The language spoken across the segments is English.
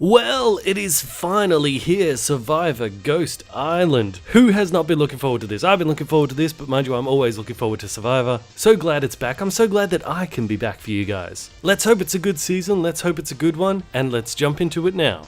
Well, it is finally here, Survivor Ghost Island. Who has not been looking forward to this? I've been looking forward to this, but mind you, I'm always looking forward to Survivor. So glad it's back. I'm so glad that I can be back for you guys. Let's hope it's a good season, let's hope it's a good one, and let's jump into it now.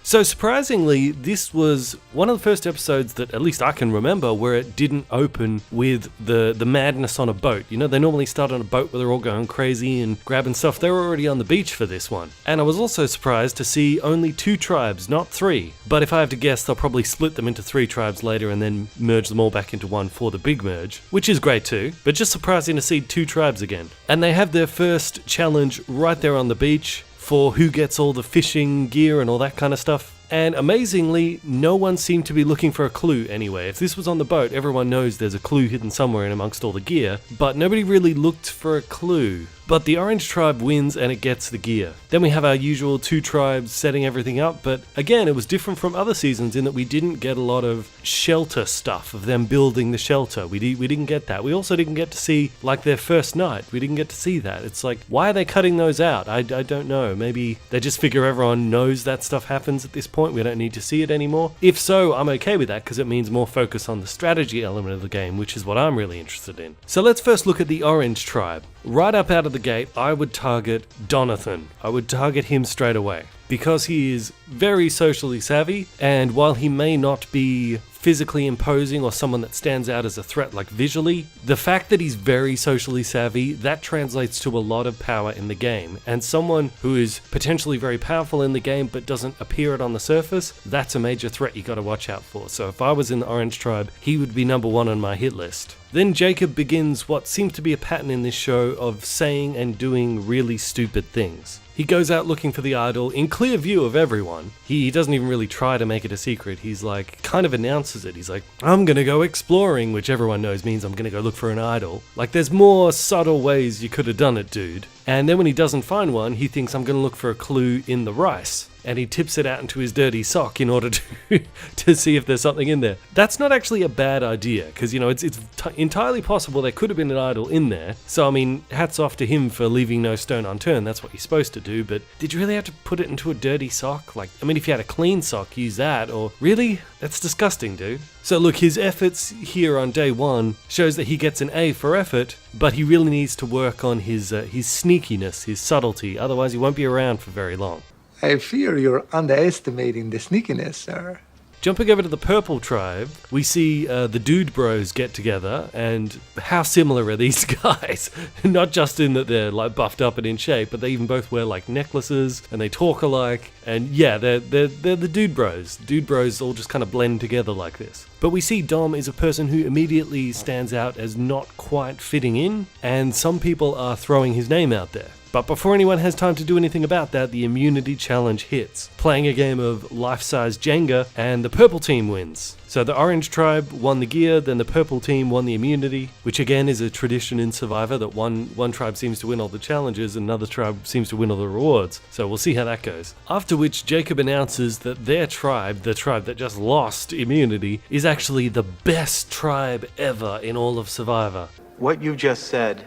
So surprisingly, this was one of the first episodes that at least I can remember where it didn't open with the madness on a boat. You know, they normally start on a boat where they're all going crazy and grabbing stuff. They were already on the beach for this one. And I was also surprised to see only 2 tribes, not 3. But if I have to guess, they'll probably split them into 3 tribes later and then merge them all back into one for the big merge, which is great too, but just surprising to see 2 tribes again. And they have their first challenge right there on the beach for who gets all the fishing gear and all that kind of stuff. And amazingly, no one seemed to be looking for a clue anyway. If this was on the boat, everyone knows there's a clue hidden somewhere in amongst all the gear, but nobody really looked for a clue. But the orange tribe wins and it gets the gear. Then we have our usual 2 tribes setting everything up, but again, it was different from other seasons in that we didn't get a lot of shelter stuff, of them building the shelter. We didn't get that. We also didn't get to see, like, their first night. We didn't get to see that. It's like, why are they cutting those out? I don't know. Maybe they just figure everyone knows that stuff happens at this point. We don't need to see it anymore. If so, I'm okay with that because it means more focus on the strategy element of the game, which is what I'm really interested in. So let's first look at the orange tribe. Right up out of the gate, I would target Donathan. I would target him straight away because he is very socially savvy, and while he may not be physically imposing or someone that stands out as a threat like visually, the fact that he's very socially savvy, that translates to a lot of power in the game. And someone who is potentially very powerful in the game but doesn't appear it on the surface, that's a major threat you gotta watch out for. So if I was in the orange tribe, he would be number 1 on my hit list. Then Jacob begins what seems to be a pattern in this show of saying and doing really stupid things. He goes out looking for the idol in clear view of everyone. He doesn't even really try to make it a secret. He's like, kind of announces it. He's like, I'm gonna go exploring, which everyone knows means I'm gonna go look for an idol. Like, there's more subtle ways you could have done it, dude. And then when he doesn't find one, he thinks I'm gonna look for a clue in the rice. And he tips it out into his dirty sock in order to see if there's something in there. That's not actually a bad idea, because, you know, it's entirely possible there could have been an idol in there. So, I mean, hats off to him for leaving no stone unturned. That's what you're supposed to do, but did you really have to put it into a dirty sock? Like, I mean, if you had a clean sock, use that, or really? That's disgusting, dude. So look, his efforts here on day 1 shows that he gets an A for effort, but he really needs to work on his sneakiness, his subtlety, otherwise he won't be around for very long. I fear you're underestimating the sneakiness, sir. Jumping over to the purple tribe, we see the dude bros get together, and how similar are these guys? Not just in that they're like buffed up and in shape, but they even both wear like necklaces, and they talk alike, and yeah, they're the dude bros. Dude bros all just kind of blend together like this. But we see Dom is a person who immediately stands out as not quite fitting in, and some people are throwing his name out there. But before anyone has time to do anything about that, the immunity challenge hits, playing a game of life-size Jenga, and the purple team wins. So the orange tribe won the gear, then the purple team won the immunity, which again is a tradition in Survivor that one tribe seems to win all the challenges and another tribe seems to win all the rewards. So we'll see how that goes. After which Jacob announces that their tribe, the tribe that just lost immunity, is actually the best tribe ever in all of Survivor. What you just said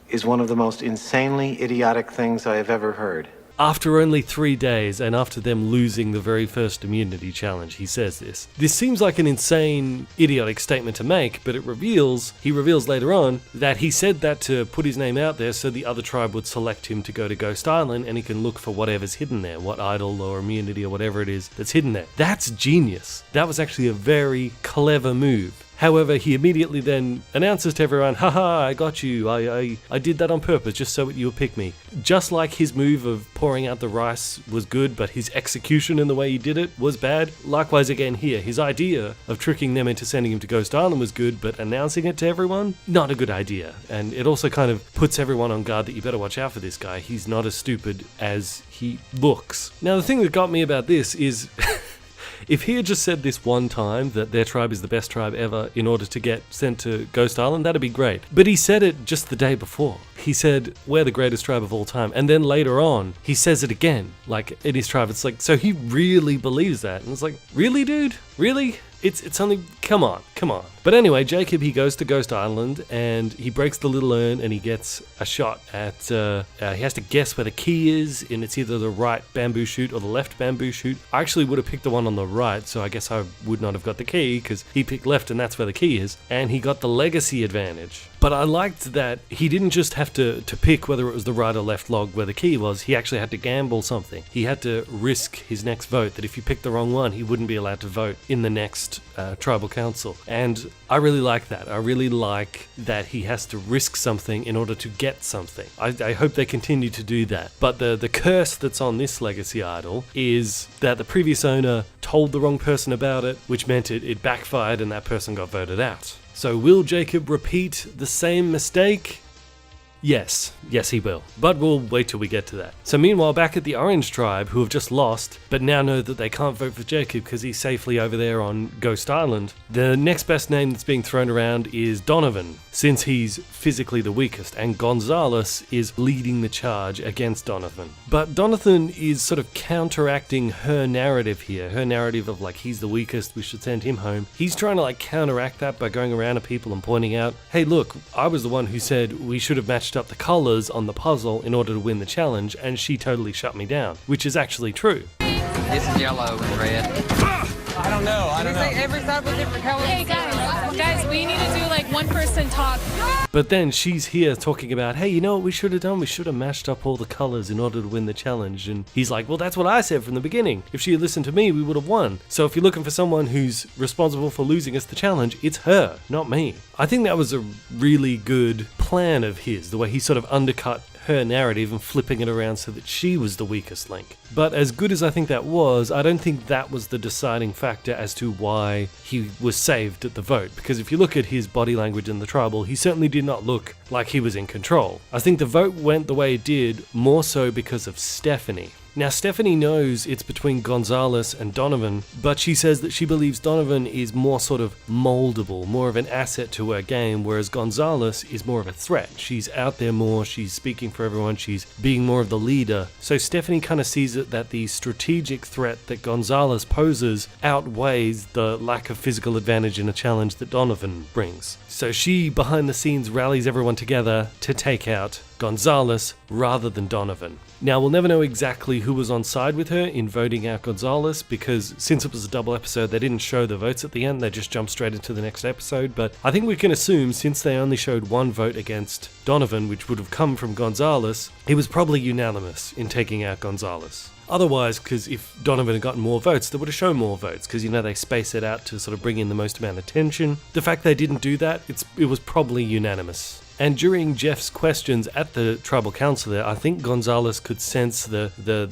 is one of the most insanely idiotic things I have ever heard. After only 3 days, and after them losing the very first immunity challenge, he says this. This seems like an insane, idiotic statement to make, but he reveals later on that he said that to put his name out there so the other tribe would select him to go to Ghost Island and he can look for whatever's hidden there, what idol or immunity or whatever it is that's hidden there. That's genius. That was actually a very clever move. However, he immediately then announces to everyone, haha, I got you, I did that on purpose just so you would pick me. Just like his move of pouring out the rice was good, but his execution in the way he did it was bad. Likewise again here, his idea of tricking them into sending him to Ghost Island was good, but announcing it to everyone, not a good idea. And it also kind of puts everyone on guard that you better watch out for this guy. He's not as stupid as he looks. Now the thing that got me about this is... If he had just said this one time, that their tribe is the best tribe ever in order to get sent to Ghost Island, that'd be great. But he said it just the day before. He said, we're the greatest tribe of all time. And then later on, he says it again, like in his tribe. It's like, so he really believes that. And it's like, really, dude? Really? It's only, come on. But anyway, Jacob, he goes to Ghost Island and he breaks the little urn and he gets a shot at, he has to guess where the key is, and it's either the right bamboo shoot or the left bamboo shoot. I actually would have picked the one on the right, so I guess I would not have got the key because he picked left and that's where the key is, and he got the legacy advantage. But I liked that he didn't just have to pick whether it was the right or left log where the key was. He actually had to gamble something. He had to risk his next vote, that if he picked the wrong one, he wouldn't be allowed to vote in the next tribal council. And I really like that. I really like that he has to risk something in order to get something. I hope they continue to do that. But the curse that's on this legacy idol is that the previous owner told the wrong person about it, which meant it backfired and that person got voted out. So will Jacob repeat the same mistake? Yes, he will. But we'll wait till we get to that. So meanwhile, back at the Orange Tribe, who have just lost, but now know that they can't vote for Jacob because he's safely over there on Ghost Island, the next best name that's being thrown around is Donovan, since he's physically the weakest, and Gonzalez is leading the charge against Donovan. But Donovan is sort of counteracting her narrative here, her narrative of like, he's the weakest, we should send him home. He's trying to like counteract that by going around to people and pointing out, hey look, I was the one who said we should have matched up the colors on the puzzle in order to win the challenge, and she totally shut me down, which is actually true. This is yellow and red. I don't know. Like every side with different colors. Hey guys, we need to do like one person talk. But then she's here talking about, hey, you know what we should have done? We should have matched up all the colors in order to win the challenge. And he's like, well, that's what I said from the beginning. If she had listened to me, we would have won. So if you're looking for someone who's responsible for losing us the challenge, it's her, not me. I think that was a really good plan of his, the way he sort of undercut her narrative and flipping it around so that she was the weakest link. But as good as I think that was, I don't think that was the deciding factor as to why he was saved at the vote, because if you look at his body language in the tribal, he certainly did not look like he was in control. I think the vote went the way it did more so because of Stephanie. Now, Stephanie knows it's between Gonzalez and Donovan, but she says that she believes Donovan is more sort of moldable, more of an asset to her game, whereas Gonzalez is more of a threat. She's out there more, she's speaking for everyone, she's being more of the leader. So Stephanie kind of sees it that the strategic threat that Gonzalez poses outweighs the lack of physical advantage in a challenge that Donovan brings. So she, behind the scenes, rallies everyone together to take out Gonzalez rather than Donovan. Now, we'll never know exactly who was on side with her in voting out Gonzalez, because since it was a double episode, they didn't show the votes at the end, they just jumped straight into the next episode. But I think we can assume, since they only showed one vote against Donovan, which would have come from Gonzalez, he was probably unanimous in taking out Gonzalez. Otherwise, because if Donovan had gotten more votes, they would have shown more votes, because, you know, they space it out to sort of bring in the most amount of tension. The fact they didn't do that, it was probably unanimous. And during Jeff's questions at the tribal council there, I think Gonzalez could sense the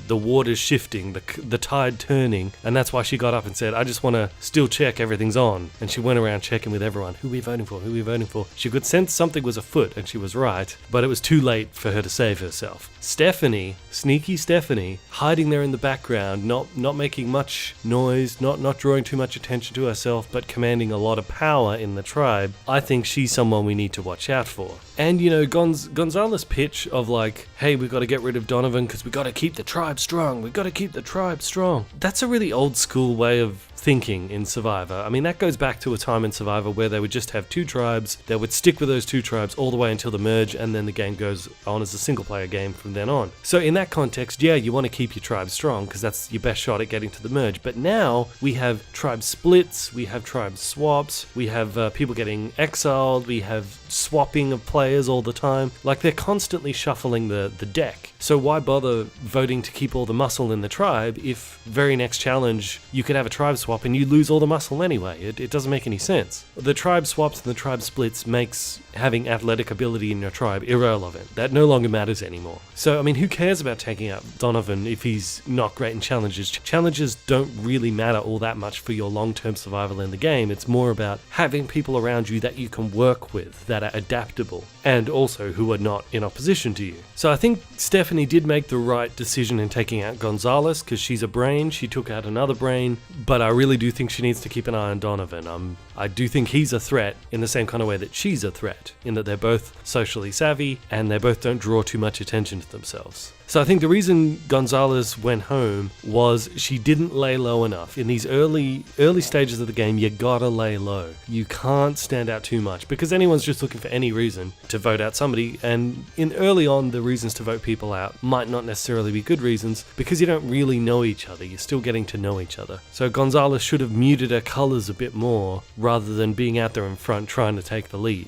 waters shifting, the tide turning, and that's why she got up and said, I just want to still check everything's on. And she went around checking with everyone, who are we voting for, who are we voting for? She could sense something was afoot, and she was right, but it was too late for her to save herself. Stephanie, sneaky Stephanie, hiding there in the background, not making much noise, not drawing too much attention to herself, but commanding a lot of power in the tribe. I think she's someone we need to watch out for. And, you know, Gonzalez's pitch of like, hey, we've got to get rid of Donovan because we've got to keep the tribe strong. We've got to keep the tribe strong. That's a really old school way of thinking in Survivor. I mean, that goes back to a time in Survivor where they would just have two tribes. They would stick with those two tribes all the way until the merge, and then the game goes on as a single player game from then on. So in that context, yeah, you want to keep your tribe strong because that's your best shot at getting to the merge. But now we have tribe splits, we have tribe swaps, we have people getting exiled, we have swapping of players all the time. Like, they're constantly shuffling the deck. So why bother voting to keep all the muscle in the tribe if very next challenge you could have a tribe swap and you lose all the muscle anyway? It doesn't make any sense. The tribe swaps and the tribe splits makes having athletic ability in your tribe irrelevant. That no longer matters anymore. So, I mean, who cares about taking out Donovan if he's not great in challenges? Challenges don't really matter all that much for your long-term survival in the game. It's more about having people around you that you can work with, that are adaptable, and also who are not in opposition to you. So I think Stephanie did make the right decision in taking out Gonzalez because she's a brain. She took out another brain, but I really do think she needs to keep an eye on Donovan. I do think he's a threat in the same kind of way that she's a threat, in that they're both socially savvy and they both don't draw too much attention to themselves. So I think the reason Gonzalez went home was she didn't lay low enough. In these early stages of the game, you gotta lay low. You can't stand out too much because anyone's just looking for any reason to vote out somebody, and in early on the reasons to vote people out might not necessarily be good reasons because you don't really know each other. You're still getting to know each other. So Gonzalez should have muted her colors a bit more rather than being out there in front trying to take the lead.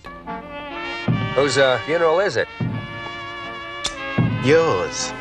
Whose funeral is it? Yours.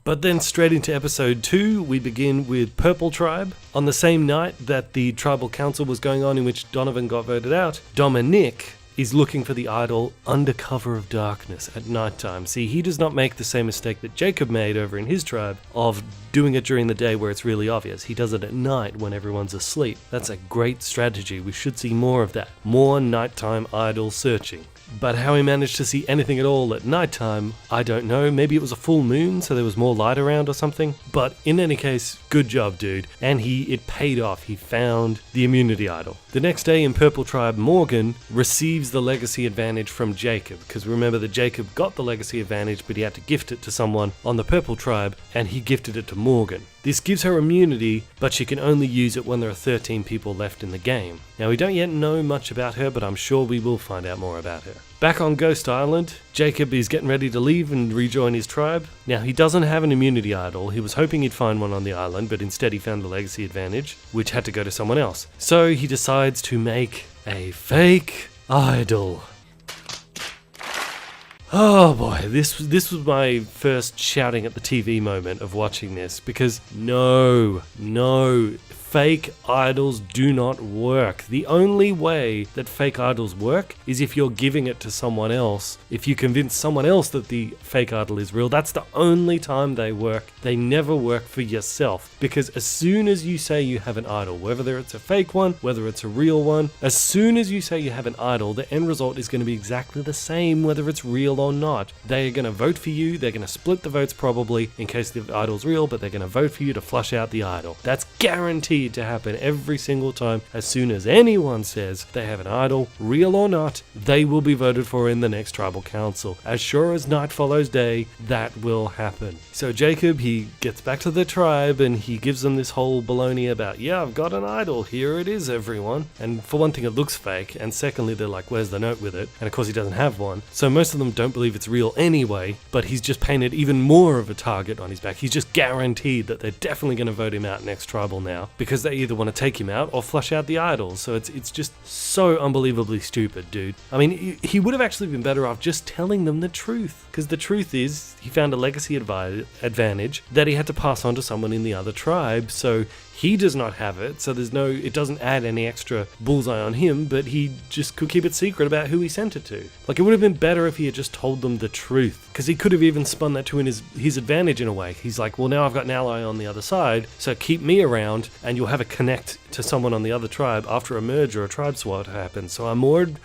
But then straight into episode 2, we begin with Purple Tribe. On the same night that the tribal council was going on in which Donovan got voted out, Dominic is looking for the idol under cover of darkness at nighttime. See, he does not make the same mistake that Jacob made over in his tribe of doing it during the day where it's really obvious. He does it at night when everyone's asleep. That's a great strategy. We should see more of that. More nighttime idol searching. But how he managed to see anything at all at nighttime, I don't know. Maybe it was a full moon, so there was more light around or something. But in any case, good job, dude. And it paid off. He found the immunity idol. The next day in Purple Tribe, Morgan receives the legacy advantage from Jacob. Because remember that Jacob got the legacy advantage, but he had to gift it to someone on the Purple Tribe, and he gifted it to Morgan. This gives her immunity, but she can only use it when there are 13 people left in the game. Now, we don't yet know much about her, but I'm sure we will find out more about her. Back on Ghost Island, Jacob is getting ready to leave and rejoin his tribe. Now, he doesn't have an immunity idol. He was hoping he'd find one on the island, but instead he found the legacy advantage, which had to go to someone else. So he decides to make a fake idol. Oh boy, this was my first shouting at the TV moment of watching this, because no, fake idols do not work. The only way that fake idols work is if you're giving it to someone else. If you convince someone else that the fake idol is real, that's the only time they work. They never work for yourself, because as soon as you say you have an idol, whether it's a fake one, whether it's a real one, as soon as you say you have an idol, the end result is going to be exactly the same whether it's real or not. They are going to vote for you. They're going to split the votes probably in case the idol's real, but they're going to vote for you to flush out the idol. That's guaranteed to happen every single time. As soon as anyone says they have an idol, real or not, they will be voted for in the next tribal council. As sure as night follows day, that will happen. So Jacob, he gets back to the tribe and he gives them this whole baloney about, yeah, I've got an idol, here it is, everyone. And for one thing, it looks fake, and secondly, they're like, where's the note with it? And of course he doesn't have one. So most of them don't believe it's real anyway, but he's just painted even more of a target on his back. He's just guaranteed that they're definitely going to vote him out next tribal now, because they either want to take him out or flush out the idols. So it's just so unbelievably stupid, dude. I mean, he would have actually been better off just telling them the truth, because the truth is he found a legacy advantage that he had to pass on to someone in the other tribe, so he does not have it, so it doesn't add any extra bullseye on him, but he just could keep it secret about who he sent it to. Like, it would have been better if he had just told them the truth, because he could have even spun that to his advantage in a way. He's like, well, now I've got an ally on the other side, so keep me around, and you'll have a connect to someone on the other tribe after a merge or a tribe swap happens. So I'm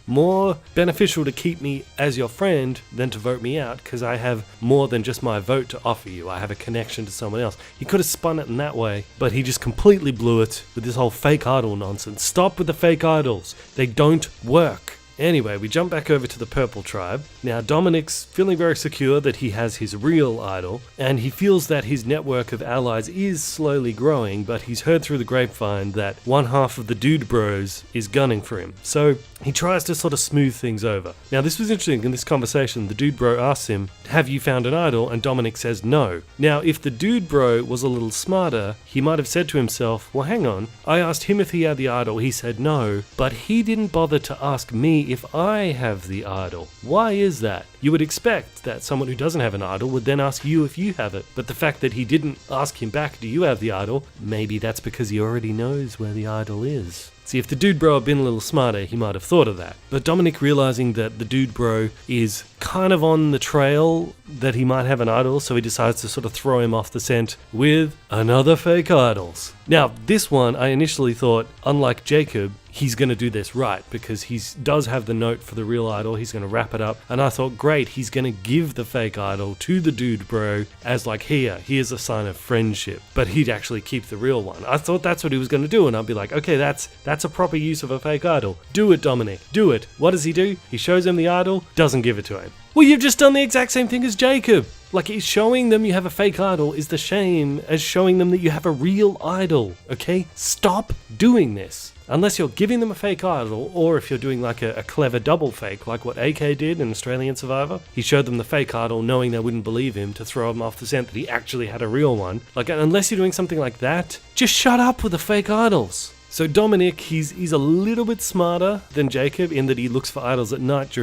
more beneficial to keep me as your friend than to vote me out, because I have more than just my vote to offer you. I have a connection to someone else. He could have spun it in that way, but he just completely blew it with this whole fake idol nonsense. Stop with the fake idols. They don't work. Anyway, we jump back over to the Purple Tribe. Now, Dominic's feeling very secure that he has his real idol, and he feels that his network of allies is slowly growing, but he's heard through the grapevine that one half of the Dude Bros is gunning for him. So he tries to sort of smooth things over. Now, this was interesting in this conversation. The Dude Bro asks him, have you found an idol? And Dominic says no. Now, if the Dude Bro was a little smarter, he might have said to himself, well, hang on, I asked him if he had the idol, he said no, but he didn't bother to ask me if I have the idol. Why is that? You would expect that someone who doesn't have an idol would then ask you if you have it, but the fact that he didn't ask him back, do you have the idol? Maybe that's because he already knows where the idol is. See, if the Dude Bro had been a little smarter, he might have thought of that. But Dominic, realizing that the Dude Bro is kind of on the trail that he might have an idol, so he decides to sort of throw him off the scent with another fake idols. Now, this one, I initially thought, unlike Jacob, he's going to do this right, because he does have the note for the real idol. He's going to wrap it up, and I thought, great, he's going to give the fake idol to the Dude Bro as like, here's a sign of friendship, but he'd actually keep the real one. I thought that's what he was going to do, and I'd be like, okay, that's a proper use of a fake idol. Do it, Dominic, do it. What does he do? He shows him the idol, doesn't give it to him. Well, you've just done the exact same thing as Jacob. Like, he's showing them you have a fake idol is the same as showing them that you have a real idol, okay? Stop doing this. Unless you're giving them a fake idol, or if you're doing like a clever double fake, like what AK did in Australian Survivor. He showed them the fake idol knowing they wouldn't believe him to throw him off the scent that he actually had a real one. Like, unless you're doing something like that, just shut up with the fake idols. So Dominic, he's a little bit smarter than Jacob in that he looks for idols at night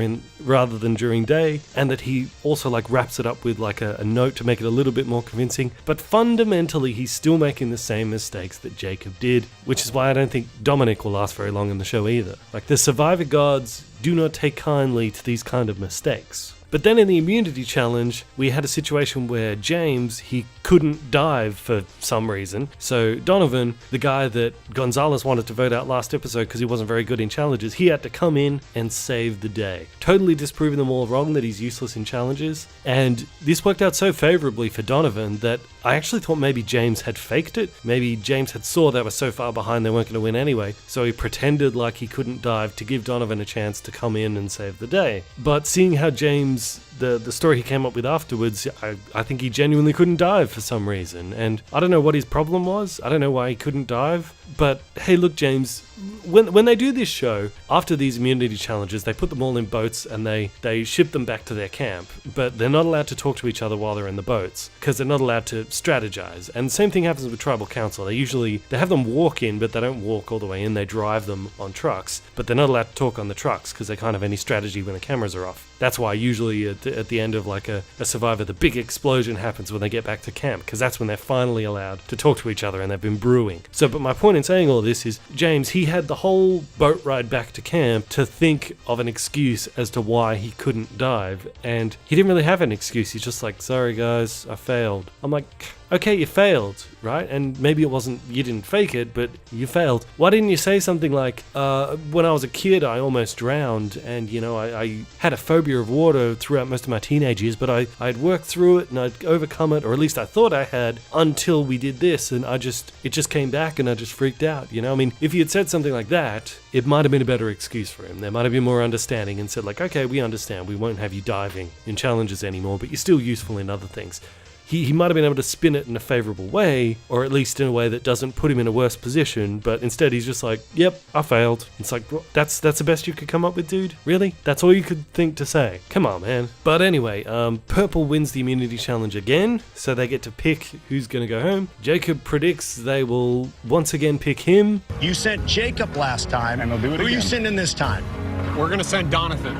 rather than during day, and that he also like wraps it up with like a note to make it a little bit more convincing. But fundamentally, he's still making the same mistakes that Jacob did, which is why I don't think Dominic will last very long in the show either. Like, the Survivor gods do not take kindly to these kind of mistakes. But then in the immunity challenge, we had a situation where James, he couldn't dive for some reason. So Donovan, the guy that Gonzalez wanted to vote out last episode because he wasn't very good in challenges, he had to come in and save the day. Totally disproving them all wrong that he's useless in challenges. And this worked out so favorably for Donovan that I actually thought maybe James had faked it. Maybe James had saw they were so far behind they weren't going to win anyway. So he pretended like he couldn't dive to give Donovan a chance to come in and save the day. But seeing how James, the story he came up with afterwards, I think he genuinely couldn't dive for some reason. And I don't know what his problem was. I don't know why he couldn't dive. But hey, look, James, when they do this show, after these immunity challenges, they put them all in boats and they ship them back to their camp. But they're not allowed to talk to each other while they're in the boats because they're not allowed to strategize. And the same thing happens with tribal council. They have them walk in, but they don't walk all the way in. They drive them on trucks, but they're not allowed to talk on the trucks because they can't have any strategy when the cameras are off. That's why usually at the end of like a Survivor, the big explosion happens when they get back to camp, because that's when they're finally allowed to talk to each other and they've been brewing. So, but my point in saying all this is, James, he had the whole boat ride back to camp to think of an excuse as to why he couldn't dive, and he didn't really have an excuse. He's just like, sorry guys, I failed. I'm like, okay, you failed, right? And maybe it wasn't, you didn't fake it, but you failed. Why didn't you say something like, when I was a kid, I almost drowned, and, you know, I had a phobia of water throughout most of my teenage years, but I'd worked through it, and I'd overcome it, or at least I thought I had, until we did this, and it just came back, and I just freaked out, you know? I mean, if he had said something like that, it might have been a better excuse for him. There might have been more understanding and said, like, okay, we understand, we won't have you diving in challenges anymore, but you're still useful in other things. He might have been able to spin it in a favourable way, or at least in a way that doesn't put him in a worse position, but instead he's just like, yep, I failed. It's like, well, that's the best you could come up with, dude? Really? That's all you could think to say? Come on, man. But anyway, Purple wins the immunity challenge again, so they get to pick who's going to go home. Jacob predicts they will once again pick him. You sent Jacob last time, and they'll do it again. Who are you sending this time? We're gonna send Donovan.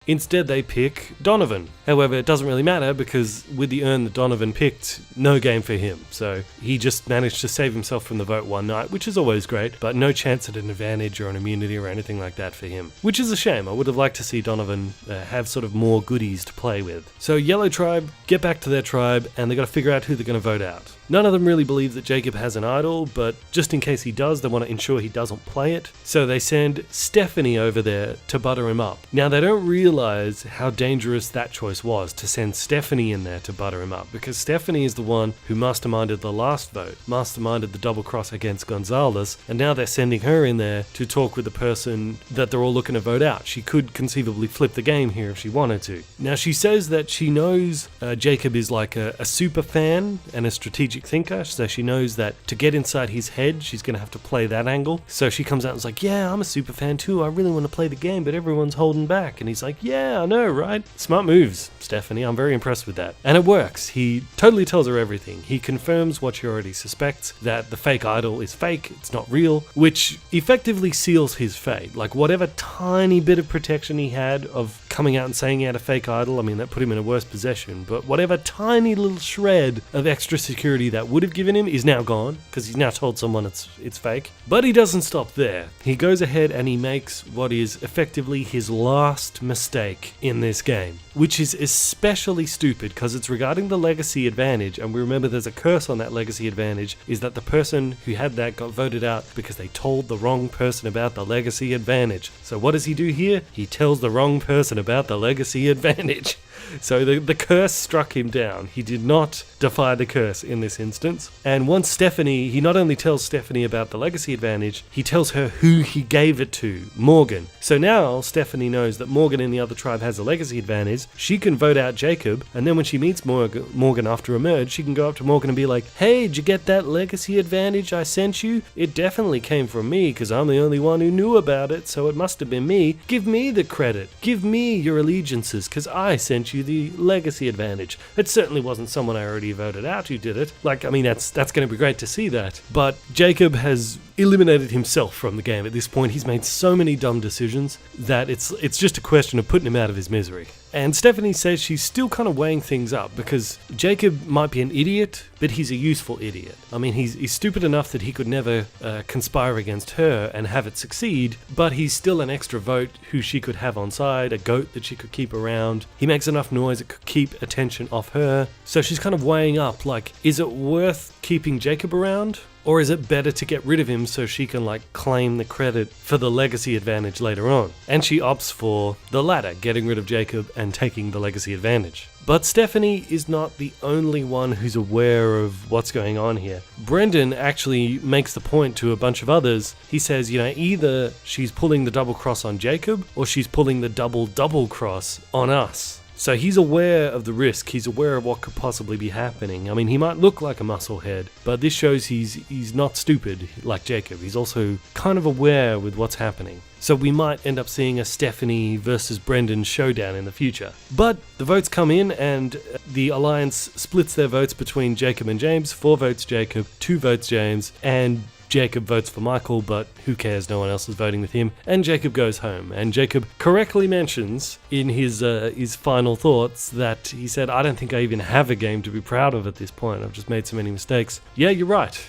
Instead, they pick Donovan. However, it doesn't really matter because with the urn that Donovan picked, no game for him. So he just managed to save himself from the vote one night, which is always great, but no chance at an advantage or an immunity or anything like that for him. Which is a shame. I would have liked to see Donovan have sort of more goodies to play with. So Yellow Tribe get back to their tribe and they got to figure out who they're going to vote out. None of them really believe that Jacob has an idol, but just in case he does, they want to ensure he doesn't play it. So they send Stephanie over there to butter him up. Now, they don't realize how dangerous that choice was, to send Stephanie in there to butter him up, because Stephanie is the one who masterminded the last vote, masterminded the double cross against Gonzalez, and now they're sending her in there to talk with the person that they're all looking to vote out. She could conceivably flip the game here if she wanted to. Now, she says that she knows Jacob is like a super fan and a strategic thinker, so she knows that to get inside his head, she's going to have to play that angle. So she comes out and is like, yeah, I'm a super fan too, I really want to play the game, but everyone's holding back. And he's like, yeah, I know, right? Smart moves, Stephanie, I'm very impressed with that. And it works. He totally tells her everything. He confirms what she already suspects, that the fake idol is fake, it's not real, which effectively seals his fate. Like, whatever tiny bit of protection he had of coming out and saying he had a fake idol, I mean, that put him in a worse position, but whatever tiny little shred of extra security that would have given him is now gone, because he's now told someone it's fake. But he doesn't stop there. He goes ahead and he makes what is effectively his last mistake in this game, which is especially stupid because it's regarding the legacy advantage, and we remember there's a curse on that legacy advantage, is that the person who had that got voted out because they told the wrong person about the legacy advantage. So what does he do here? He tells the wrong person about the legacy advantage. So the curse struck him down. He did not defy the curse in this this instance. And once Stephanie, he not only tells Stephanie about the legacy advantage, he tells her who he gave it to, Morgan. So now Stephanie knows that Morgan in the other tribe has a legacy advantage. She can vote out Jacob, and then when she meets Morgan after a merge, she can go up to Morgan and be like, hey, did you get that legacy advantage I sent you? It definitely came from me, because I'm the only one who knew about it, so it must have been me. Give me the credit. Give me your allegiances, because I sent you the legacy advantage. It certainly wasn't someone I already voted out who did it. Like, I mean, that's going to be great to see that. But Jacob has eliminated himself from the game at this point. He's made so many dumb decisions that it's just a question of putting him out of his misery. And Stephanie says she's still kind of weighing things up because Jacob might be an idiot, but he's a useful idiot. I mean, he's stupid enough that he could never conspire against her and have it succeed, but he's still an extra vote who she could have on side, a goat that she could keep around. He makes enough noise it could keep attention off her. So she's kind of weighing up, like, is it worth keeping Jacob around? Or is it better to get rid of him so she can claim the credit for the legacy advantage later on? And she opts for the latter, getting rid of Jacob and taking the legacy advantage. But Stephanie is not the only one who's aware of what's going on here. Brendan actually makes the point to a bunch of others. He says, either she's pulling the double cross on Jacob or she's pulling the double cross on us. So he's aware of the risk, he's aware of what could possibly be happening. I mean, he might look like a musclehead, but this shows he's not stupid like Jacob. He's also kind of aware with what's happening. So we might end up seeing a Stephanie versus Brendan showdown in the future. But the votes come in and the Alliance splits their votes between Jacob and James. 4 votes Jacob, 2 votes James, and Jacob votes for Michael, but who cares, no one else is voting with him, and Jacob goes home. And Jacob correctly mentions in his final thoughts that he said, I don't think I even have a game to be proud of at this point, I've just made so many mistakes. Yeah, you're right.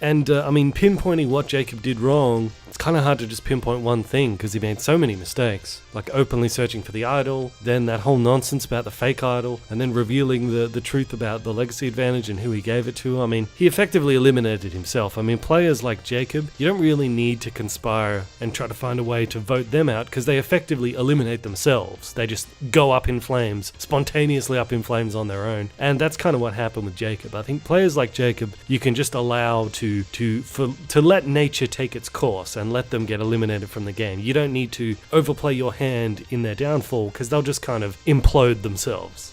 And pinpointing what Jacob did wrong, it's kind of hard to just pinpoint one thing because he made so many mistakes, like openly searching for the idol, then that whole nonsense about the fake idol, and then revealing the truth about the legacy advantage and who he gave it to. I mean, he effectively eliminated himself. I mean, players like Jacob, you don't really need to conspire and try to find a way to vote them out because they effectively eliminate themselves. They just go up in flames, spontaneously up in flames on their own, and that's kind of what happened with Jacob. I think players like Jacob, you can just allow to let nature take its course and let them get eliminated from the game. You don't need to overplay your hand in their downfall because they'll just kind of implode themselves.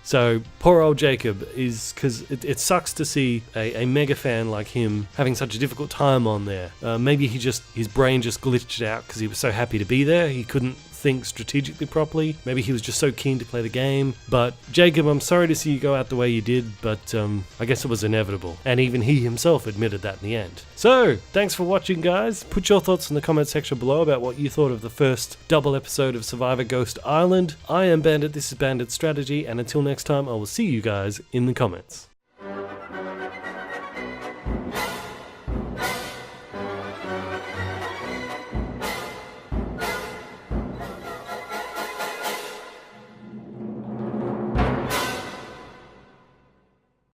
So poor old Jacob is, because it sucks to see a mega fan like him having such a difficult time on there. Maybe his brain just glitched out because he was so happy to be there. He couldn't think strategically properly. Maybe he was just so keen to play the game. But Jacob, I'm sorry to see you go out the way you did, but I guess it was inevitable. And even he himself admitted that in the end. So thanks for watching, guys. Put your thoughts in the comment section below about what you thought of the first double episode of Survivor Ghost Island. I am Bandit, this is Bandit Strategy, and until next time, I will see you guys in the comments.